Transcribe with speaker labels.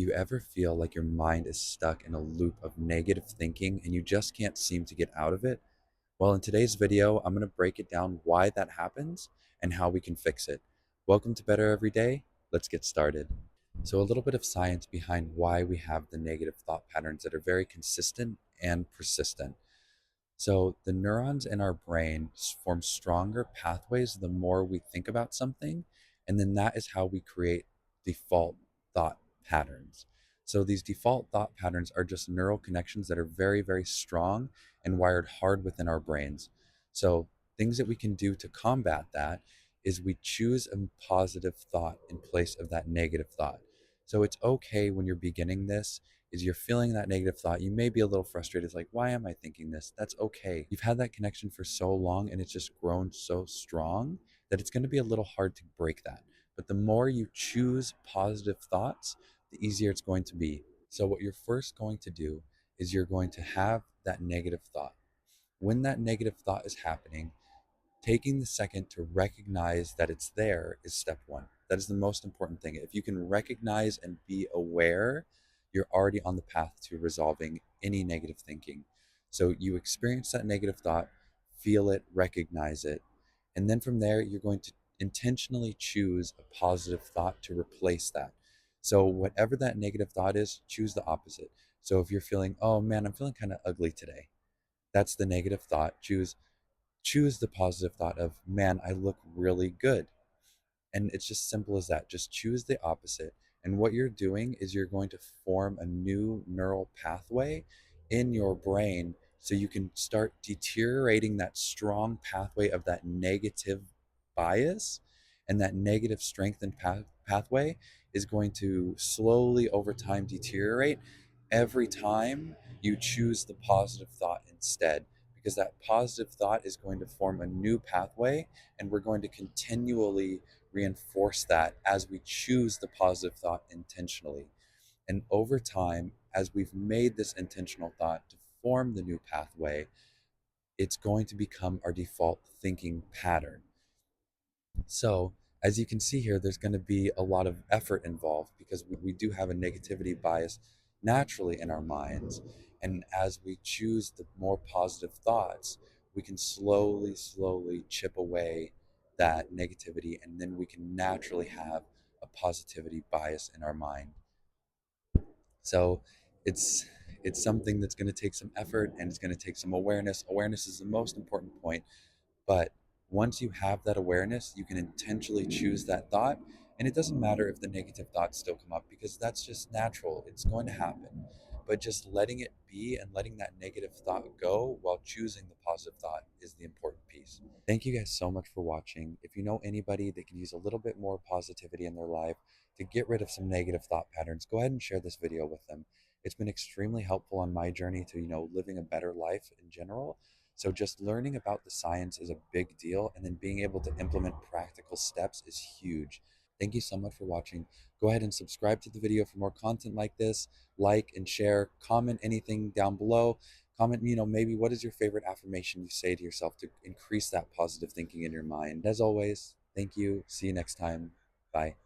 Speaker 1: You ever feel like your mind is stuck in a loop of negative thinking and you just can't seem to get out of it? Well, in today's video, I'm going to break it down why that happens and how we can fix it. Welcome to Better Every Day. Let's get started. So, a little bit of science behind why we have the negative thought patterns that are very consistent and persistent. So, the neurons in our brain form stronger pathways the more we think about something, and then that is how we create default thought patterns. So, these default thought patterns are just neural connections that are very, very strong and wired hard within our brains. So, things that we can do to combat that is we choose a positive thought in place of that negative thought. So, it's okay when you're beginning this is you're feeling that negative thought. You may be a little frustrated. It's like, why am I thinking this? That's okay. You've had that connection for so long and it's just grown so strong that it's going to be a little hard to break that. But the more you choose positive thoughts, the easier it's going to be. So, what you're first going to do is you're going to have that negative thought. When that negative thought is happening, taking the second to recognize that it's there is step one. That is the most important thing. If you can recognize and be aware, you're already on the path to resolving any negative thinking. So you experience that negative thought, feel it, recognize it, and then from there, you're going to intentionally choose a positive thought to replace that. So, whatever that negative thought is, choose the opposite. So, if you're feeling, oh man, I'm feeling kind of ugly today, that's the negative thought. Choose the positive thought of, man, I look really good. And it's just simple as that. Just choose the opposite. And what you're doing is you're going to form a new neural pathway in your brain so you can start deteriorating that strong pathway of that negative bias. And that negative strengthened pathway is going to slowly over time deteriorate every time you choose the positive thought instead, because that positive thought is going to form a new pathway, and we're going to continually reinforce that as we choose the positive thought intentionally. And over time, as we've made this intentional thought to form the new pathway, it's going to become our default thinking pattern. So, as you can see here, there's going to be a lot of effort involved because we do have a negativity bias naturally in our minds. And as we choose the more positive thoughts, we can slowly, slowly chip away that negativity, and then we can naturally have a positivity bias in our mind. So, it's it's something that's going to take some effort and it's going to take some awareness. Awareness is the most important point, but once you have that awareness, you can intentionally choose that thought. And it doesn't matter if the negative thoughts still come up because that's just natural. It's going to happen. But just letting it be and letting that negative thought go while choosing the positive thought is the important piece. Thank you guys so much for watching. If you know anybody that can use a little bit more positivity in their life to get rid of some negative thought patterns, go ahead and share this video with them. It's been extremely helpful on my journey to, living a better life in general. So just learning about the science is a big deal, and then being able to implement practical steps is huge. Thank you so much for watching. Go ahead and subscribe to the video for more content like this. Like and share, comment anything down below. Comment, maybe what is your favorite affirmation you say to yourself to increase that positive thinking in your mind. As always, thank you. See you next time. Bye.